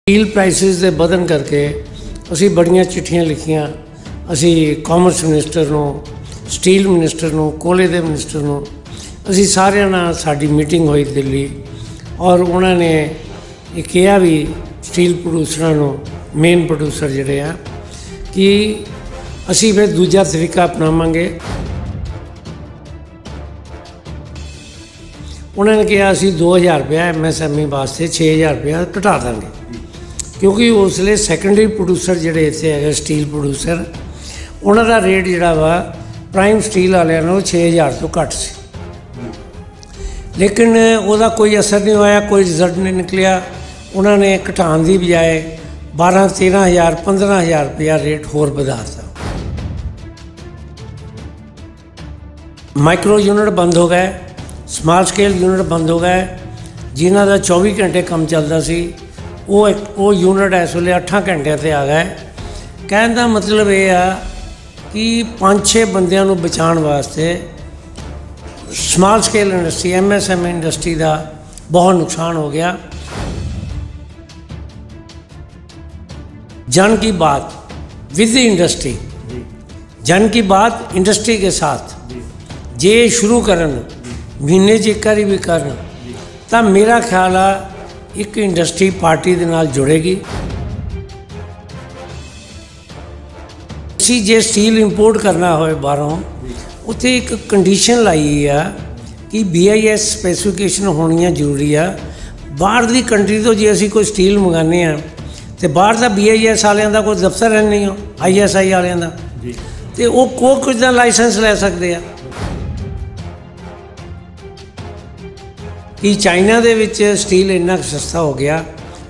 Steel prices दे बधन करके असी बड़ियां चिट्ठियां लिखियां असी कॉमर्स मिनिस्टर नूं, स्टील मिनिस्टर नूं, कोले दे मिनिस्टर नूं, असी सारियां नाल साडी मीटिंग हुई दिल्ली और उन्होंने ये कहा भी स्टील प्रोड्यूसरां नूं, मेन प्रोड्यूसर जिहड़े आ कि असी फिर दूजा तरीका अपनावांगे। उन्होंने कहा असी 2000 रुपया MSME वास्ते 6000 रुपया घटा देंगे, क्योंकि उसले सैकेंडरी प्रोड्यूसर जिहड़े इत्थे है स्टील प्रोड्यूसर उन्होंने रेट जिहड़ा वा प्राइम स्टील वालियां नालों 6000 तो घट सी, लेकिन उसका कोई असर नहीं होया, कोई रिजल्ट नहीं निकलिया। उन्होंने घटाने की बजाय 12-13,000 15,000 रुपया रेट होर बढ़ाता। माइक्रो यूनिट बंद हो गए, स्मॉल स्केल यूनिट बंद हो गए, जिन्हों का 24 घंटे काम चलता सी वो यूनिट इस वे 8 घंटे से आ गए। कहने का मतलब ये आ कि 5-6 बंदियां नूं बचाने वास्ते small scale industry MSME industry का बहुत नुकसान हो गया। जन की बात विद इंडस्ट्री, जन की बात इंडस्ट्री के साथ जे शुरू करन महीने एक बारी भी करन तो मेरा ख्याल आ एक इंडस्ट्री पार्टी दे नाल जुड़ेगी। असी जे स्टील इंपोर्ट करना होए बाहरों उत्थे एक कंडीशन लाई है कि BIS स्पैसीफिकेशन होनी जरूरी आ। बाहर दी कंट्री तो जे असी कोई स्टील मंगाने तो बाहर का BIS वालियां दा कोई दफ्तर है नहीं हो, ISI वालियां दा ते वो कुछ दा लाइसेंस ले सकते हैं कि चाइना दे विच स्टील इन्ना सस्ता हो गया,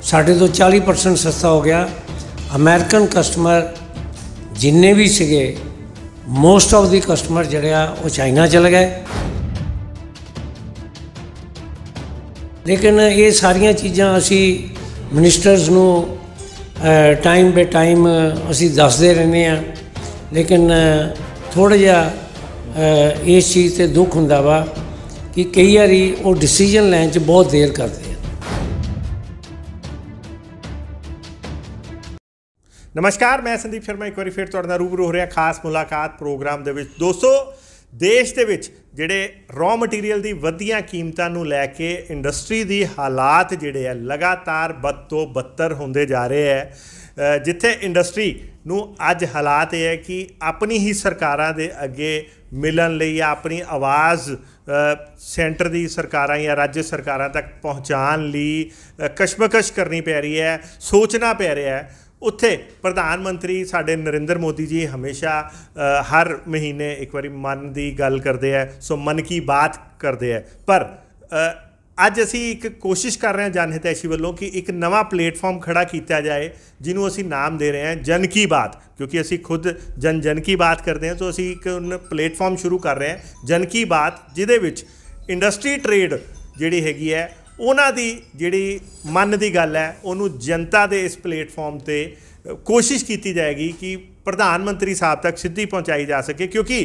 साढ़े तो 40% सस्ता हो गया। अमेरिकन कस्टमर जिन्ने भी सीगे मोस्ट ऑफ दी कस्टमर जिहड़े आ वो चाइना चले गए। लेकिन ये सारियां चीज़ां असी मिनिस्टर्स नूं टाइम बे टाइम असी दसदे रहने आ, लेकिन थोड़ा जिहा इस चीज़ ते दुख हुंदा वा कि कई बारी वो डिसीजन लैन च बहुत देर करते हैं। नमस्कार, मैं संदीप शर्मा एक बार फिर तुहाडे नाल रूबरू हो रहा खास मुलाकात प्रोग्राम दे विच। दोस्तों, देश दे विच जिहड़े रॉ मटीरियल दी वधियां कीमतां नूं लैके इंडस्ट्री दी हालात जिहड़े है लगातार बद तो बदतर होंदे जा रहे हैं। जिथे इंडस्ट्री नूं अज हालात ये है कि अपनी ही सरकारां दे अगे मिलन लई या अपनी आवाज़ सेंटर दी सरकारां या राज्य सरकारां तक पहुँचाने लई कशमकश करनी पै रही है, सोचना पै रहा है। उत्थे प्रधानमंत्री साडे नरेंद्र मोदी जी हमेशा हर महीने एक बारी मन की गल करते हैं, सो मन की बात करते हैं। पर अज असी एक कोशिश कर रहे हैं जनहितैषी वालों कि एक नवा प्लेटफॉर्म खड़ा किया जाए जिन्हों असी नाम दे रहे हैं जन की बात, क्योंकि असी खुद जन की बात करते हैं। तो असी एक प्लेटफॉर्म शुरू कर रहे हैं जन की बात, जिहदे विच इंडस्ट्री ट्रेड जिहड़ी हैगी है उन्हां दी जिहड़ी मन की गल है उन्होंने जनता के इस प्लेटफॉर्म ते कोशिश की जाएगी कि प्रधानमंत्री साहब तक सीधी पहुँचाई जा सके, क्योंकि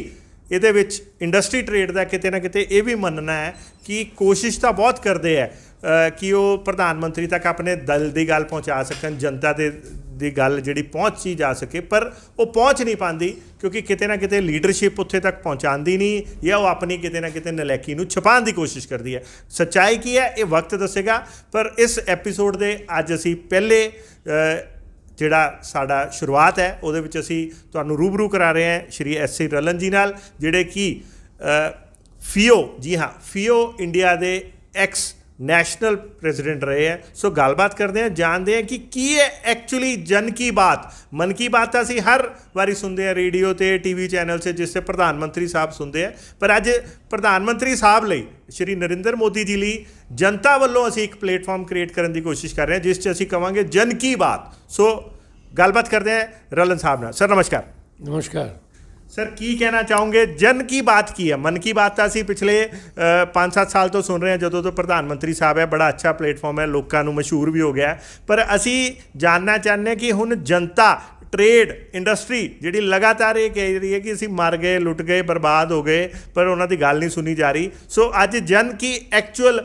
ये विच इंडस्ट्री ट्रेड का किते ना किते ये भी मनना है कि कोशिश तो बहुत करते हैं कि वो प्रधानमंत्री तक अपने दल की गल पहुँचा सकन, जनता दी गल जिहड़ी पहुँची जा सके, पर वो पहुँच नहीं पाती क्योंकि किते ना किते लीडरशिप उत्थे तक पहुँचाती नहीं या वो अपनी किते ना किते नलैकी नूं छुपाने की कोशिश करती है। सच्चाई की है ये वक्त दसेगा, पर इस एपीसोड के अज असी पहले जिहड़ा साडा शुरुआत है उहदे विच असी तुहानूं रूबरू करा रहे हैं श्री SC रलन जी नाल, जिहड़े कि FIO, जी हाँ, FIO इंडिया के एक्स नैशनल प्रेजिडेंट रहे हैं। सो गलबात करते हैं, जानते हैं कि की है एक्चुअली जन की बात। मन की बात असी हर बारी सुनते हैं रेडियो ते TV चैनल से, जिससे प्रधानमंत्री साहब सुनते हैं, पर अज प्रधानमंत्री साहब लई श्री नरेंद्र मोदी जी लई जनता वालों असी एक प्लेटफॉर्म क्रिएट करने की कोशिश कर रहे हैं जिस असी कहांगे जन की बात। सो गलबात करते हैं रलन साहब नाल। सर नमस्कार। नमस्कार सर, की कहना चाहोगे जन की बात की है? मन की बात तो असी पिछले 5-7 साल तो सुन रहे हैं, जो तो प्रधानमंत्री साहब है, बड़ा अच्छा प्लेटफॉर्म है, लोगों को मशहूर भी हो गया है, पर असी जानना चाहते हैं कि हुण जनता ट्रेड इंडस्ट्री जी लगातार ये कह रही है कि असी मर गए, लुट गए, बर्बाद हो गए, पर उन्होंने गल नहीं सुनी जा रही। सो अज जन की एक्चुअल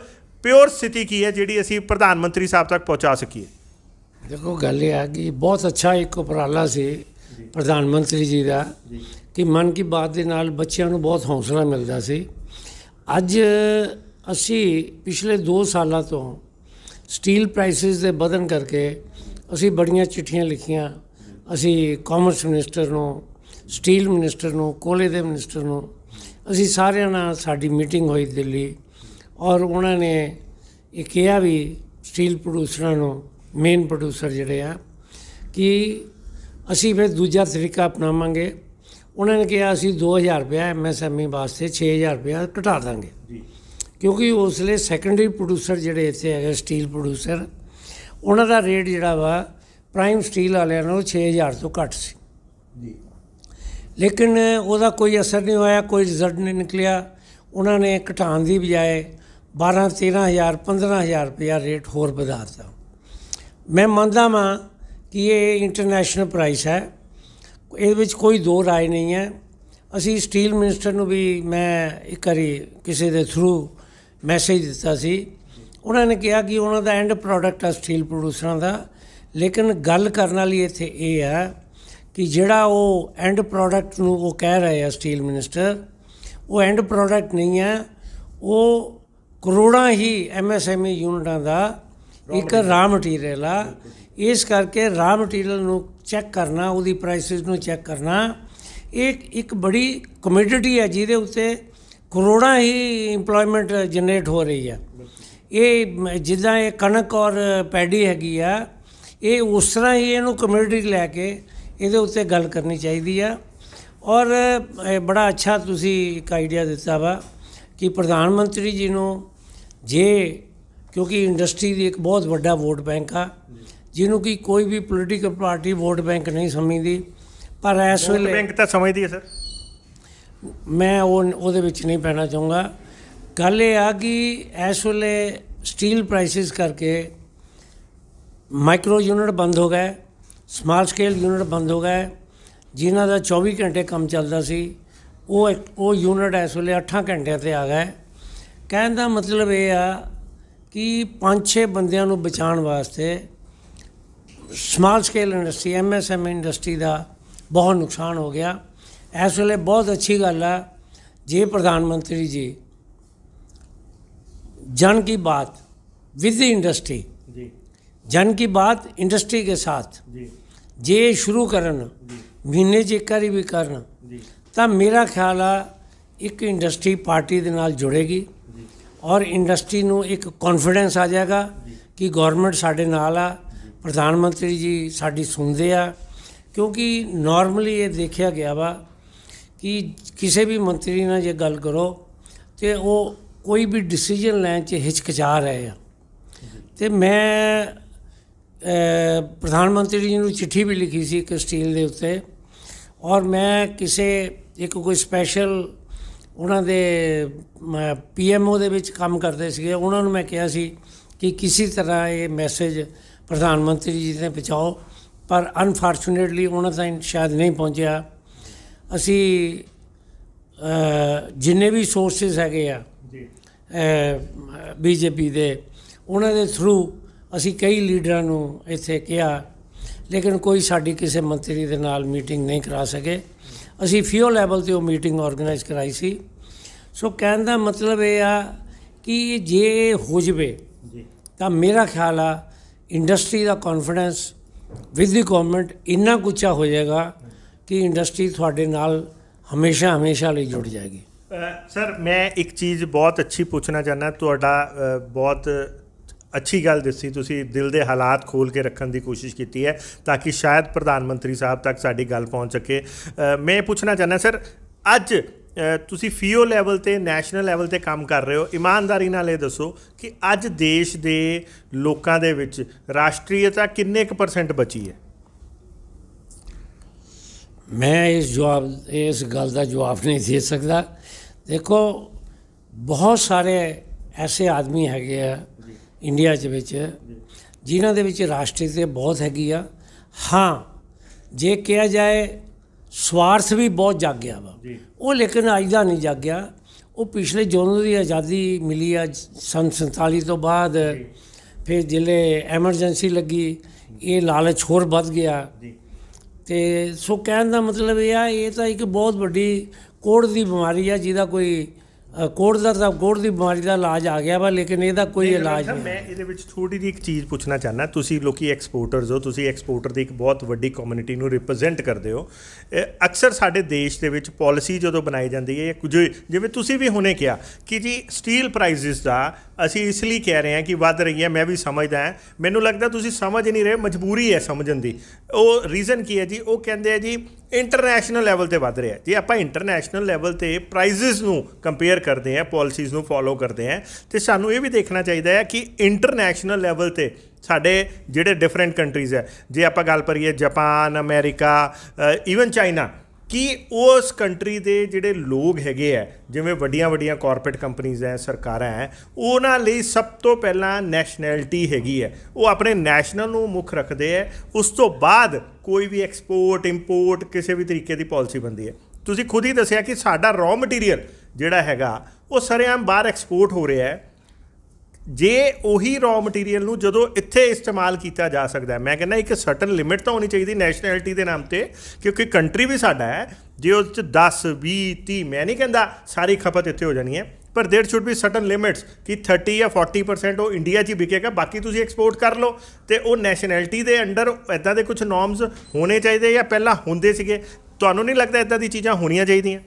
प्योर स्थिति की है जी असी प्रधानमंत्री साहब तक पहुँचा सकीए? देखो गल ये है कि बहुत अच्छा एक उपराला से प्रधानमंत्री जी का कि मन की बात के नाल बच्चों को बहुत हौसला मिलता सी। अज असी पिछले 2 सालों तो स्टील प्राइसिस के बधन करके असी बड़ियां चिट्ठियां लिखियां। असी कॉमर्स मिनिस्टर नूं, स्टील मिनिस्टर नूं, कोले के मिनिस्टर नूं, असी सारिਆਂ ਨਾਲ साडी मीटिंग हुई दिल्ली और उन्होंने ये कहा भी स्टील प्रोड्यूसरां नूं, मेन प्रोड्यूसर जिहड़े आ कि असी फिर दूजा तरीका अपनावांगे। उन्होंने कहा असी 2000 रुपया MSME वास्ते 6000 रुपया घटा देंगे, क्योंकि उसले सैकेंडरी प्रोड्यूसर जिहड़े इत्थे है स्टील प्रोड्यूसर, उन्हां दा रेट जिहड़ा वा प्राइम स्टील वालियां नालों 6000 तो घट सी। लेकिन उसका कोई असर नहीं होया, कोई रिजल्ट नहीं निकलिया। उन्होंने घटाने की बजाय 12-13,000 15,000 रुपया रेट होर वधा दिता। मैं मानता वां कि ये इंटरनेशनल प्राइस है, ये कोई दो राय नहीं है। असी स्टील मिनिस्टर नूं भी मैं एक बारी किसी के थ्रू मैसेज दिता सी, उन्होंने कहा कि उन्हों का एंड प्रोडक्ट है स्टील प्रोड्यूसरां का। लेकिन गल करने वाली इत्थे ये है कि जिहड़ा वो एंड प्रोडक्ट नूं वो कह रहे हैं स्टील मिनिस्टर, वो एंड प्रोडक्ट नहीं है, वो करोड़ां ही MSME यूनिटां का एक रॉ मटीरियल आ। इस करके रॉ मटीरियल नूं चैक करना, उसदी प्राइसिस नूं चैक करना एक बड़ी कमोडिटी है जिहदे उत्ते करोड़ां ही इंप्लॉयमेंट जनरेट हो रही है। ये जिद्दां ये कणक और पैडी हैगी आ, ये उस तरह ही इहनूं कमोडिटी लैके इहदे उत्ते गल करनी चाहिदी आ। और बड़ा अच्छा तुसी एक आइडिया दिता वा कि प्रधानमंत्री जी नूं जे, क्योंकि इंडस्ट्री की एक बहुत बड़ा वोट बैंक आ जिन्हों की कोई भी पोलिटिकल पार्टी वोट बैंक नहीं समझती, पर इस वेले बैंक तो समझती है सर। मैं वो नहीं पैना चाहूँगा। गल ये आ कि इस वेले स्टील प्राइसिस करके माइक्रो यूनिट बंद हो गए, स्मॉल स्केल यूनिट बंद हो गए, जिन्हों का 24 घंटे काम चलता सी, वो यूनिट इस वेले 8 घंटिया ते आ गए। कहने का मतलब ये आ कि 5-6 बंदियां नूं बचाने वास्ते small scale industry MSME industry का बहुत नुकसान हो गया। इस वेले बहुत अच्छी गल है जे प्रधानमंत्री जी जन की बात विद द इंडस्ट्री, जन की बात इंडस्ट्री के साथ जे शुरू करन, महीने च एक बारी भी करन, तो मेरा ख्याल है एक इंडस्ट्री पार्टी के नाल जुड़ेगी और इंडस्ट्री नूं एक कॉन्फिडेंस आ जाएगा कि गौरमेंट साडे नाल आ, प्रधानमंत्री जी साडी सुनते आ। क्योंकि नॉर्मली ये देखा गया वा कि किसी भी मंत्री नाल जे गल करो तो वो कोई भी डिसीजन लैन च हिचकिचा रहे हैं। तो मैं प्रधानमंत्री जी नूं चिट्ठी भी लिखी सी एक स्टील के उत्ते, और मैं किसी एक कोई स्पैशल उन्हों दे PMO दे विच काम करते थे, उन्होंने मैं कहा सी कि किसी तरह ये मैसेज प्रधानमंत्री जी ने पहुँचाओ, पर अनफॉर्चुनेटली उन्होंने ताईं शायद नहीं पहुँचा। असी जिन्ने भी सोर्सिस हैगे आ BJP दे, उन्होंने थ्रू असी कई लीडरां नूं इत्थे कहा, लेकिन कोई साडी किसी मंत्री दे नाल मीटिंग नहीं करा सके। असी FIO लैवल ते वो मीटिंग ऑर्गेनाइज कराई सी। सो कहने का मतलब ये आ कि जे हो जाए तो मेरा ख्याल आ इंडस्ट्री का कॉन्फिडेंस विद द गवर्नमेंट इन्ना कुचा हो जाएगा कि इंडस्ट्री थोड़े नाल हमेशा हमेशा लिए जुड़ जाएगी। सर मैं एक चीज़ बहुत अच्छी पूछना चाहना, तुहाडा बहुत अच्छी गल दसी, तुसी दिल के हालात खोल के रखने की कोशिश की है ताकि शायद प्रधानमंत्री साहब तक साड़ी गल पहुँच सके। मैं पूछना चाहना सर, अज तुसी FIO लैवल ते नैशनल लैवल ते काम कर रहे हो, ईमानदारी नाल ये दसो कि अज देश के लोगों दे विच राष्ट्रीयता किन्ने क % बची है? मैं इस गल का जवाब नहीं दे सकता। देखो बहुत सारे ऐसे आदमी हैगे आ इंडिया जिन्हों के राष्ट्रीयता बहुत हैगी आ। हाँ जे कहा जाए स्वार्थ भी बहुत जाग गया वा, वो लेकिन अज का नहीं जाग गया। वो पिछले ਜਦੋਂ की आज़ादी मिली आ सन 47 तो बाद, फिर जिले एमरजेंसी लगी, ਇਹ ਲਾਲਚ ਹੋਰ ਵੱਧ ਗਿਆ। ਜੀ ਤੇ ਸੋ ਕਹਿਣ ਦਾ ਮਤਲਬ ਇਹ ਆ, ਇਹ ਤਾਂ ਇੱਕ ਬਹੁਤ ਵੱਡੀ ਕੋਹੜ ਦੀ ਬਿਮਾਰੀ ਆ, ਜਿਹਦਾ ਕੋਈ ਕੋਹੜ ਦੀ ਬਿਮਾਰੀ ਦਾ ਇਲਾਜ ਆ ਗਿਆ ਵਾ, ਲੇਕਿਨ ਇਹਦਾ ਕੋਈ ਇਲਾਜ ਨਹੀਂ। ਮੈਂ ਇਹਦੇ ਵਿੱਚ ਥੋੜੀ ਜਿਹੀ ਇੱਕ ਚੀਜ਼ ਪੁੱਛਣਾ ਚਾਹੁੰਦਾ, ਤੁਸੀਂ ਲੋਕੀ ਐਕਸਪੋਰਟਰਸ ਹੋ, ਤੁਸੀਂ ਐਕਸਪੋਰਟਰ ਦੀ ਇੱਕ ਬਹੁਤ ਵੱਡੀ ਕਮਿਊਨਿਟੀ ਨੂੰ ਰਿਪਰੈਜ਼ੈਂਟ ਕਰਦੇ ਹੋ। ਅਕਸਰ ਸਾਡੇ ਦੇਸ਼ ਦੇ ਵਿੱਚ ਪਾਲਿਸੀ ਜਦੋਂ ਬਣਾਈ ਜਾਂਦੀ ਹੈ, ਕੁਝ ਜਿਵੇਂ ਤੁਸੀਂ ਵੀ ਹੁਣੇ ਕਿਹਾ ਕਿ ਜੀ ਸਟੀਲ ਪ੍ਰਾਈਸਿਸ ਦਾ ਅਸੀਂ ਇਸ ਲਈ ਕਹਿ ਰਹੇ ਹਾਂ ਕਿ ਵੱਧ ਰਹੀ ਹੈ, ਮੈਂ ਵੀ ਸਮਝਦਾ ਹਾਂ, ਮੈਨੂੰ ਲੱਗਦਾ ਤੁਸੀਂ ਸਮਝ ਨਹੀਂ ਰਹੇ, ਮਜਬੂਰੀ ਹੈ ਸਮਝਣ ਦੀ। ਉਹ ਰੀਜ਼ਨ ਕੀ ਹੈ ਜੀ? ਉਹ ਕਹਿੰਦੇ ਆ ਜੀ ਇੰਟਰਨੈਸ਼ਨਲ ਲੈਵਲ 'ਤੇ ਵੱਧ ਰਿਹਾ। ਜੇ ਆਪਾਂ ਇੰਟਰਨੈਸ਼ਨਲ ਲੈਵਲ 'ਤੇ ਪ੍ਰਾਈਸਿਸ ਨੂੰ ਕੰਪੇਅਰ ਕਰਦੇ ਹਾਂ, ਪਾਲਿਸੀਜ਼ ਨੂੰ ਫੋਲੋ ਕਰਦੇ ਹਾਂ, ਅਤੇ ਸਾਨੂੰ ਇਹ ਵੀ ਦੇਖਣਾ ਚਾਹੀਦਾ ਹੈ ਕਿ ਇੰਟਰਨੈਸ਼ਨਲ ਲੈਵਲ 'ਤੇ ਸਾਡੇ ਜਿਹੜੇ ਡਿਫਰੈਂਟ ਕੰਟਰੀਜ਼ ਹੈ, ਜੇ ਆਪਾਂ ਗੱਲ ਕਰੀਏ ਜਾਪਾਨ, ਅਮਰੀਕਾ, ਈਵਨ ਚਾਈਨਾ, ਕਿ ਉਸ ਕੰਟਰੀ ਦੇ ਜਿਹੜੇ ਲੋਕ ਹੈਗੇ ਹੈ, ਜਿਵੇਂ ਵੱਡੀਆਂ ਵੱਡੀਆਂ ਕਾਰਪੋਰੇਟ ਕੰਪਨੀਜ਼ ਹੈ, ਸਰਕਾਰਾਂ ਹੈ, ਉਹਨਾਂ ਲਈ ਸਭ ਤੋਂ ਪਹਿਲਾਂ ਨੈਸ਼ਨੈਲਿਟੀ ਹੈਗੀ ਹੈ। ਉਹ ਆਪਣੇ ਨੈਸ਼ਨਲ ਨੂੰ ਮੁੱਖ ਰੱਖਦੇ ਹੈ, ਉਸ ਤੋਂ ਬਾਅਦ ਕੋਈ ਵੀ ਐਕਸਪੋਰਟ ਇੰਪੋਰਟ ਕਿਸੇ ਵੀ ਤਰੀਕੇ ਦੀ ਪਾਲਿਸੀ ਬਣਦੀ ਹੈ। ਤੁਸੀਂ ਖੁਦ ਹੀ ਦੱਸਿਆ ਕਿ ਸਾਡਾ ਰॉ ਮਟੀਰੀਅਲ ਜਿਹੜਾ ਹੈਗਾ ਉਹ ਸਰੇਆਮ ਬਾਹਰ ਐਕਸਪੋਰਟ ਹੋ ਰਿਹਾ ਹੈ। ਜੇ ਉਹੀ ਰॉ ਮਟੀਰੀਅਲ ਨੂੰ ਜਦੋਂ ਇੱਥੇ ਇਸਤੇਮਾਲ ਕੀਤਾ ਜਾ ਸਕਦਾ ਹੈ, ਮੈਂ ਕਹਿੰਦਾ ਇੱਕ ਸਰਟਨ ਲਿਮਿਟ ਤਾਂ ਹੋਣੀ ਚਾਹੀਦੀ ਨੈਸ਼ਨੈਲਿਟੀ ਦੇ ਨਾਮ 'ਤੇ, ਕਿਉਂਕਿ ਕੰਟਰੀ ਵੀ ਸਾਡਾ ਹੈ। ਜੇ ਉਸ 'ਚ 10, 20, 30, ਮੈਂ ਨਹੀਂ ਕਹਿੰਦਾ ਸਾਰੀ ਖਪਤ ਇੱਥੇ ਹੋ ਜਾਣੀ ਹੈ, ਪਰ ਦੇਰ ਸ਼ੁੱਡ ਬੀ ਸਰਟਨ ਲਿਮਿਟਸ ਕਿ 30 ਜਾਂ 40% ਉਹ ਇੰਡੀਆ 'ਚ ਹੀ ਵਿਕੇਗਾ, ਬਾਕੀ ਤੁਸੀਂ ਐਕਸਪੋਰਟ ਕਰ ਲਓ। ਅਤੇ ਉਹ ਨੈਸ਼ਨੈਲਿਟੀ ਦੇ ਅੰਡਰ ਇੱਦਾਂ ਦੇ ਕੁਛ ਨੋਰਮਸ ਹੋਣੇ ਚਾਹੀਦੇ ਜਾਂ ਪਹਿਲਾਂ ਹੁੰਦੇ ਸੀਗੇ? ਤੁਹਾਨੂੰ ਨਹੀਂ ਲੱਗਦਾ ਇੱਦਾਂ ਦੀ ਚੀਜ਼ਾਂ ਹੋਣੀਆਂ ਚਾਹੀਦੀਆਂ?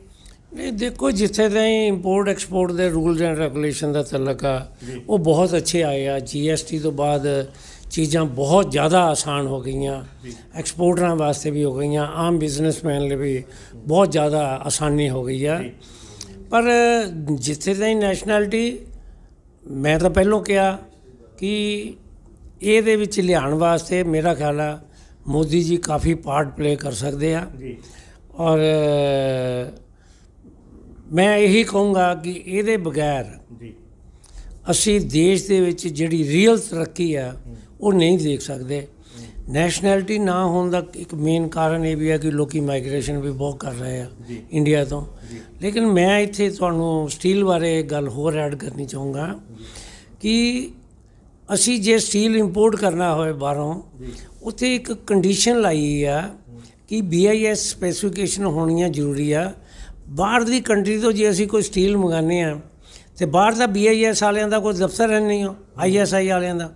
ਨਹੀਂ, ਦੇਖੋ ਜਿੱਥੇ ਤਾਈਂ ਇੰਪੋਰਟ ਐਕਸਪੋਰਟ ਦੇ ਰੂਲਸ ਐਂਡ ਰੈਗੂਲੇਸ਼ਨ ਦਾ ਤਲਕ ਆ, ਉਹ ਬਹੁਤ ਅੱਛੇ ਆਏ ਆ। GST ਤੋਂ ਬਾਅਦ ਚੀਜ਼ਾਂ ਬਹੁਤ ਜ਼ਿਆਦਾ ਆਸਾਨ ਹੋ ਗਈਆਂ, ਐਕਸਪੋਰਟਰਾਂ ਵਾਸਤੇ ਵੀ ਹੋ ਗਈਆਂ, ਆਮ ਬਿਜ਼ਨਸਮੈਨ ਲਈ ਵੀ ਬਹੁਤ ਜ਼ਿਆਦਾ ਆਸਾਨੀ ਹੋ ਗਈ ਆ। ਪਰ ਜਿੱਥੇ ਤਾਈਂ ਨੈਸ਼ਨੈਲਿਟੀ, ਮੈਂ ਤਾਂ ਪਹਿਲਾਂ ਕਿਹਾ ਕਿ ਇਹਦੇ ਵਿੱਚ ਲਿਆਉਣ ਵਾਸਤੇ ਮੇਰਾ ਖਿਆਲ ਆ ਮੋਦੀ ਜੀ ਕਾਫੀ ਪਾਰਟ ਪਲੇ ਕਰ ਸਕਦੇ ਆ। ਔਰ ਮੈਂ ਇਹੀ ਕਹੂੰਗਾ ਕਿ ਇਹਦੇ ਬਗੈਰ ਅਸੀਂ ਦੇਸ਼ ਦੇ ਵਿੱਚ ਜਿਹੜੀ ਰੀਅਲ ਤਰੱਕੀ ਆ ਉਹ ਨਹੀਂ ਦੇਖ ਸਕਦੇ। ਨੈਸ਼ਨੈਲਿਟੀ ਨਾ ਹੋਣ ਦਾ ਇੱਕ ਮੇਨ ਕਾਰਨ ਇਹ ਵੀ ਹੈ ਕਿ ਲੋਕੀ ਮਾਈਗ੍ਰੇਸ਼ਨ ਵੀ ਬਹੁਤ ਕਰ ਰਹੇ ਆ ਇੰਡੀਆ ਤੋਂ। ਲੇਕਿਨ ਮੈਂ ਇੱਥੇ ਤੁਹਾਨੂੰ ਸਟੀਲ ਬਾਰੇ ਗੱਲ ਹੋਰ ਐਡ ਕਰਨੀ ਚਾਹੂੰਗਾ ਕਿ ਅਸੀਂ ਜੇ ਸਟੀਲ ਇੰਪੋਰਟ ਕਰਨਾ ਹੋਵੇ ਬਾਹਰੋਂ, ਉੱਥੇ ਇੱਕ ਕੰਡੀਸ਼ਨ ਲਾਈ ਆ ਕਿ BIS ਸਪੈਸੀਫਿਕੇਸ਼ਨ ਹੋਣੀਆਂ ਜ਼ਰੂਰੀ ਆ। ਬਾਹਰ ਦੀ ਕੰਟਰੀ ਤੋਂ ਜੇ ਅਸੀਂ ਕੋਈ ਸਟੀਲ ਮੰਗਾਉਂਦੇ ਹਾਂ ਅਤੇ ਬਾਹਰ ਦਾ BIS ਵਾਲਿਆਂ ਦਾ ਕੋਈ ਦਫ਼ਤਰ ਹੈ ਨਹੀਂ, ਉਹ ISI ਵਾਲਿਆਂ ਦਾ,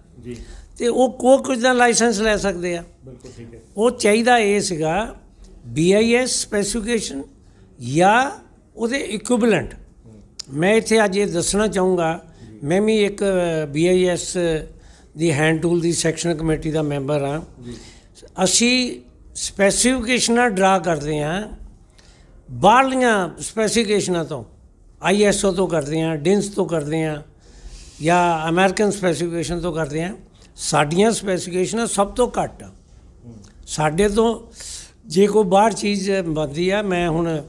ਅਤੇ ਉਹ ਕੁਝ ਦਾ ਲਾਇਸੈਂਸ ਲੈ ਸਕਦੇ ਆ। ਉਹ ਚਾਹੀਦਾ ਇਹ ਸੀਗਾ BIS ਸਪੈਸੀਫਿਕੇਸ਼ਨ ਜਾਂ ਉਹਦੇ ਇਕੁਇਵਲੈਂਟ। ਮੈਂ ਇੱਥੇ ਅੱਜ ਇਹ ਦੱਸਣਾ ਚਾਹੂੰਗਾ, ਮੈਂ ਵੀ ਇੱਕ BIS ਦੀ ਹੈਂਡ ਟੂਲ ਦੀ ਸੈਕਸ਼ਨ ਕਮੇਟੀ ਦਾ ਮੈਂਬਰ ਹਾਂ। ਅਸੀਂ ਸਪੈਸੀਫਿਕੇਸ਼ਨਾਂ ਡਰਾ ਕਰਦੇ ਹਾਂ ਬਾਹਰਲੀਆਂ ਸਪੈਸੀਫਿਕੇਸ਼ਨਾਂ ਤੋਂ, ISO ਤੋਂ ਕਰਦੇ ਹਾਂ, DINS ਤੋਂ ਕਰਦੇ ਹਾਂ, ਜਾਂ ਅਮਰੀਕਨ ਸਪੈਸੀਫਿਕੇਸ਼ਨ ਤੋਂ ਕਰਦੇ ਹਾਂ। ਸਾਡੀਆਂ ਸਪੈਸੀਫਿਕੇਸ਼ਨਾਂ ਸਭ ਤੋਂ ਘੱਟ ਆ। ਸਾਡੇ ਤੋਂ ਜੇ ਕੋਈ ਬਾਹਰ ਚੀਜ਼ ਬਣਦੀ ਆ, ਮੈਂ ਹੁਣ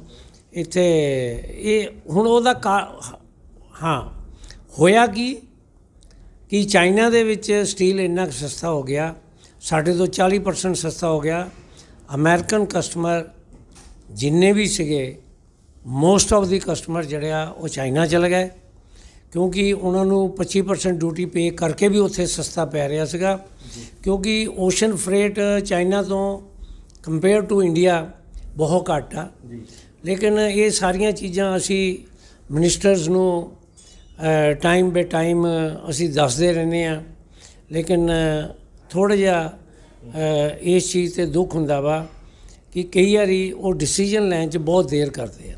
ਇੱਥੇ ਇਹ ਹੁਣ ਉਹਦਾ ਹਾਂ ਹੋਇਆ ਕਿ ਚਾਈਨਾ ਦੇ ਵਿੱਚ ਸਟੀਲ ਇੰਨਾ ਕੁ ਸਸਤਾ ਹੋ ਗਿਆ, ਸਾਡੇ ਤੋਂ 40% ਸਸਤਾ ਹੋ ਗਿਆ। ਅਮਰੀਕਨ ਕਸਟਮਰ ਜਿੰਨੇ ਵੀ ਸੀਗੇ, ਮੋਸਟ ਆਫ ਦੀ ਕਸਟਮਰ ਜਿਹੜੇ ਆ ਉਹ ਚਾਈਨਾ ਚਲੇ ਗਏ, ਕਿਉਂਕਿ ਉਹਨਾਂ ਨੂੰ 25% ਡਿਊਟੀ ਪੇ ਕਰਕੇ ਵੀ ਉੱਥੇ ਸਸਤਾ ਪੈ ਰਿਹਾ ਸੀਗਾ। ਕਿਉਂਕਿ ਓਸ਼ਨ ਫਰੇਟ ਚਾਈਨਾ ਤੋਂ ਕੰਪੇਅਰ ਟੂ ਇੰਡੀਆ ਬਹੁਤ ਘੱਟ ਆ। ਲੇਕਿਨ ਇਹ ਸਾਰੀਆਂ ਚੀਜ਼ਾਂ ਅਸੀਂ ਮਿਨਿਸਟਰਸ ਨੂੰ ਟਾਈਮ ਬਾਏ ਟਾਈਮ ਅਸੀਂ ਦੱਸਦੇ ਰਹਿੰਦੇ ਹਾਂ। ਲੇਕਿਨ ਥੋੜ੍ਹਾ ਜਿਹਾ ਇਸ ਚੀਜ਼ 'ਤੇ ਦੁੱਖ ਹੁੰਦਾ ਵਾ ਕਿ ਕਈ ਵਾਰੀ ਉਹ ਡਿਸੀਜਨ ਲੈਣ 'ਚ ਬਹੁਤ ਦੇਰ ਕਰਦੇ ਆ।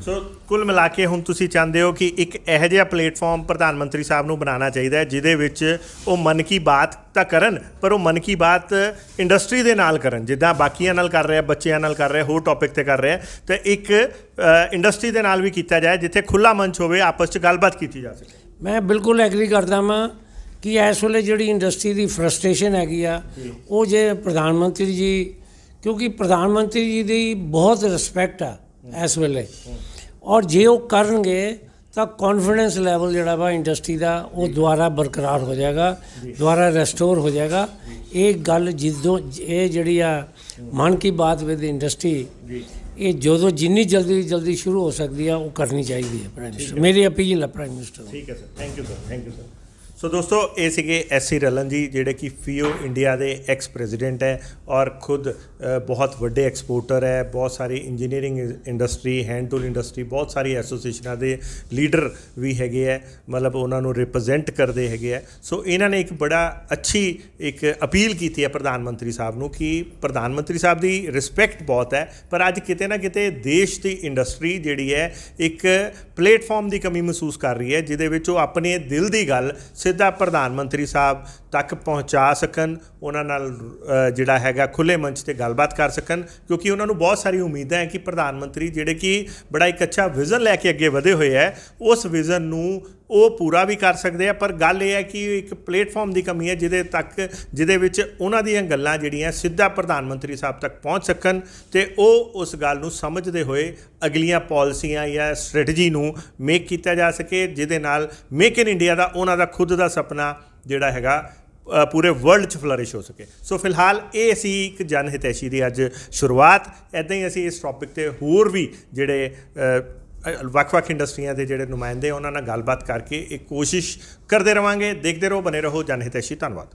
ਸੋ ਕੁੱਲ ਮਿਲਾ ਕੇ ਹੁਣ ਤੁਸੀਂ ਚਾਹੁੰਦੇ ਹੋ ਕਿ ਇੱਕ ਇਹੋ ਜਿਹਾ ਪਲੇਟਫਾਰਮ ਪ੍ਰਧਾਨ ਮੰਤਰੀ ਸਾਹਿਬ ਨੂੰ ਬਣਾਉਣਾ ਚਾਹੀਦਾ ਹੈ ਜਿਹਦੇ ਵਿੱਚ ਉਹ ਮਨ ਕੀ ਬਾਤ ਤਾਂ ਕਰਨ, ਪਰ ਉਹ ਮਨ ਕੀ ਬਾਤ ਇੰਡਸਟਰੀ ਦੇ ਨਾਲ ਕਰਨ, ਜਿੱਦਾਂ ਬਾਕੀਆਂ ਨਾਲ ਕਰ ਰਿਹਾ, ਬੱਚਿਆਂ ਨਾਲ ਕਰ ਰਿਹਾ, ਹੋਰ ਟੌਪਿਕ 'ਤੇ ਕਰ ਰਿਹਾ, ਅਤੇ ਇੱਕ ਇੰਡਸਟਰੀ ਦੇ ਨਾਲ ਵੀ ਕੀਤਾ ਜਾਏ ਜਿੱਥੇ ਖੁੱਲ੍ਹਾ ਮੰਚ ਹੋਵੇ, ਆਪਸ 'ਚ ਗੱਲਬਾਤ ਕੀਤੀ ਜਾ ਸਕੇ। ਮੈਂ ਬਿਲਕੁਲ ਐਗਰੀ ਕਰਦਾ ਵਾਂ ਕਿ ਇਸ ਵੇਲੇ ਜਿਹੜੀ ਇੰਡਸਟਰੀ ਦੀ ਫਰਸਟ੍ਰੇਸ਼ਨ ਹੈਗੀ ਆ, ਉਹ ਜੇ ਪ੍ਰਧਾਨ ਮੰਤਰੀ ਜੀ, ਕਿਉਂਕਿ ਪ੍ਰਧਾਨ ਮੰਤਰੀ ਜੀ ਦੀ ਬਹੁਤ ਰਿਸਪੈਕਟ ਆ ਇਸ ਵੇਲੇ, ਔਰ ਜੇ ਉਹ ਕਰਨਗੇ ਤਾਂ ਕੌਨਫੀਡੈਂਸ ਲੈਵਲ ਜਿਹੜਾ ਵਾ ਇੰਡਸਟਰੀ ਦਾ ਉਹ ਦੁਬਾਰਾ ਬਰਕਰਾਰ ਹੋ ਜਾਏਗਾ, ਦੁਬਾਰਾ ਰੈਸਟੋਰ ਹੋ ਜਾਏਗਾ। ਇਹ ਗੱਲ ਜਦੋਂ ਇਹ ਜਿਹੜੀ ਆ ਮਨ ਕੀ ਬਾਤ ਵਿਦ ਇੰਡਸਟਰੀ, ਇਹ ਜਦੋਂ ਜਿੰਨੀ ਜਲਦੀ ਸ਼ੁਰੂ ਹੋ ਸਕਦੀ ਆ ਉਹ ਕਰਨੀ ਚਾਹੀਦੀ ਹੈ ਪ੍ਰਾਈਮ ਮਿਨਿਸਟਰ। ਮੇਰੀ ਅਪੀਲ ਹੈ ਪ੍ਰਾਈਮ ਮਿਨਿਸਟਰ। ਠੀਕ ਹੈ sir, thank you sir, thank you sir. So ਦੋਸਤੋ ਇਹ ਸੀਗੇ ਐਸ.ਸੀ. ਰਲਨ ਜੀ ਜਿਹੜੇ ਕਿ FIO ਇੰਡੀਆ ਦੇ ਐਕਸ ਪ੍ਰੈਜ਼ੀਡੈਂਟ ਹੈ ਔਰ ਖੁਦ ਬਹੁਤ ਵੱਡੇ ਐਕਸਪੋਰਟਰ ਹੈ। ਬਹੁਤ ਸਾਰੀ engineering industry, hand tool industry, ਬਹੁਤ ਸਾਰੀ ਐਸੋਸੀਏਸ਼ਨਾਂ ਦੇ ਲੀਡਰ ਵੀ ਹੈਗੇ ਹੈ, ਮਤਲਬ ਉਹਨਾਂ ਨੂੰ ਰਿਪਰੈਜ਼ੈਂਟ ਕਰਦੇ ਹੈਗੇ ਹੈ। ਸੋ ਇਹਨਾਂ ਨੇ ਇੱਕ ਬੜਾ ਅੱਛੀ ਇੱਕ ਅਪੀਲ ਕੀਤੀ ਹੈ ਪ੍ਰਧਾਨ ਮੰਤਰੀ ਸਾਹਿਬ ਨੂੰ ਕਿ ਪ੍ਰਧਾਨ ਮੰਤਰੀ ਸਾਹਿਬ ਦੀ ਰਿਸਪੈਕਟ ਬਹੁਤ ਹੈ, ਪਰ ਅੱਜ ਕਿਤੇ ਨਾ ਕਿਤੇ ਦੇਸ਼ ਦੀ ਇੰਡਸਟਰੀ ਜਿਹੜੀ ਹੈ ਇੱਕ ਪਲੇਟਫਾਰਮ ਦੀ ਕਮੀ ਮਹਿਸੂਸ ਕਰ ਰਹੀ ਹੈ, ਜਿਹਦੇ ਵਿੱਚ ਉਹ ਆਪਣੇ ਦਿਲ ਦੀ ਗੱਲ ਸਿੱਧਾ ਪ੍ਰਧਾਨ ਮੰਤਰੀ ਸਾਹਿਬ ਤੱਕ ਪਹੁੰਚਾ ਸਕਣ, ਉਹਨਾਂ ਨਾਲ ਜਿਹੜਾ ਹੈਗਾ ਖੁੱਲ੍ਹੇ ਮੰਚ 'ਤੇ ਗੱਲਬਾਤ ਕਰ ਸਕਣ, ਕਿਉਂਕਿ ਉਹਨਾਂ ਨੂੰ ਬਹੁਤ ਸਾਰੀ ਉਮੀਦਾਂ ਹੈ ਕਿ ਪ੍ਰਧਾਨ ਮੰਤਰੀ ਜਿਹੜੇ ਕਿ ਬੜਾ ਇੱਕ ਅੱਛਾ ਵਿਜ਼ਨ ਲੈ ਕੇ ਅੱਗੇ ਵਧੇ ਹੋਏ ਹੈ, ਉਸ ਵਿਜ਼ਨ ਨੂੰ ਉਹ ਪੂਰਾ ਵੀ ਕਰ ਸਕਦੇ ਆ। ਪਰ ਗੱਲ ਇਹ ਹੈ ਕਿ ਇੱਕ ਪਲੇਟਫਾਰਮ ਦੀ ਕਮੀ ਹੈ ਜਿਹਦੇ ਵਿੱਚ ਉਹਨਾਂ ਦੀਆਂ ਗੱਲਾਂ ਜਿਹੜੀਆਂ ਸਿੱਧਾ ਪ੍ਰਧਾਨ ਮੰਤਰੀ ਸਾਹਿਬ ਤੱਕ ਪਹੁੰਚ ਸਕਣ ਅਤੇ ਉਹ ਉਸ ਗੱਲ ਨੂੰ ਸਮਝਦੇ ਹੋਏ ਅਗਲੀਆਂ ਪਾਲਿਸੀਆਂ ਜਾਂ ਸਟ੍ਰੈਟਜੀ ਨੂੰ ਮੇਕ ਕੀਤਾ ਜਾ ਸਕੇ, ਜਿਹਦੇ ਨਾਲ ਮੇਕ ਇਨ ਇੰਡੀਆ ਦਾ ਉਹਨਾਂ ਦਾ ਖੁਦ ਦਾ ਸੁਪਨਾ ਜਿਹੜਾ ਹੈਗਾ ਪੂਰੇ ਵਰਲਡ 'ਚ ਫਲਰਿਸ਼ ਹੋ ਸਕੇ। ਸੋ ਫਿਲਹਾਲ ਇਹ ਸੀ ਇੱਕ ਜਨ ਹਿਤੈਸ਼ੀ ਦੀ ਅੱਜ ਸ਼ੁਰੂਆਤ। ਇੱਦਾਂ ਹੀ ਅਸੀਂ ਇਸ ਟੌਪਿਕ 'ਤੇ ਹੋਰ ਵੀ ਜਿਹੜੇ ਵੱਖ-ਵੱਖ ਇੰਡਸਟਰੀਆਂ ਦੇ ਜਿਹੜੇ ਨੁਮਾਇੰਦੇ ਉਹਨਾਂ ਨਾਲ ਗੱਲਬਾਤ ਕਰਕੇ ਇੱਕ ਕੋਸ਼ਿਸ਼ ਕਰਦੇ ਰਹਾਂਗੇ। ਦੇਖਦੇ ਰਹੋ, ਬਨੇ ਰਹੋ ਜਨ ਹਿਤੈਸ਼ੀ। ਧੰਨਵਾਦ।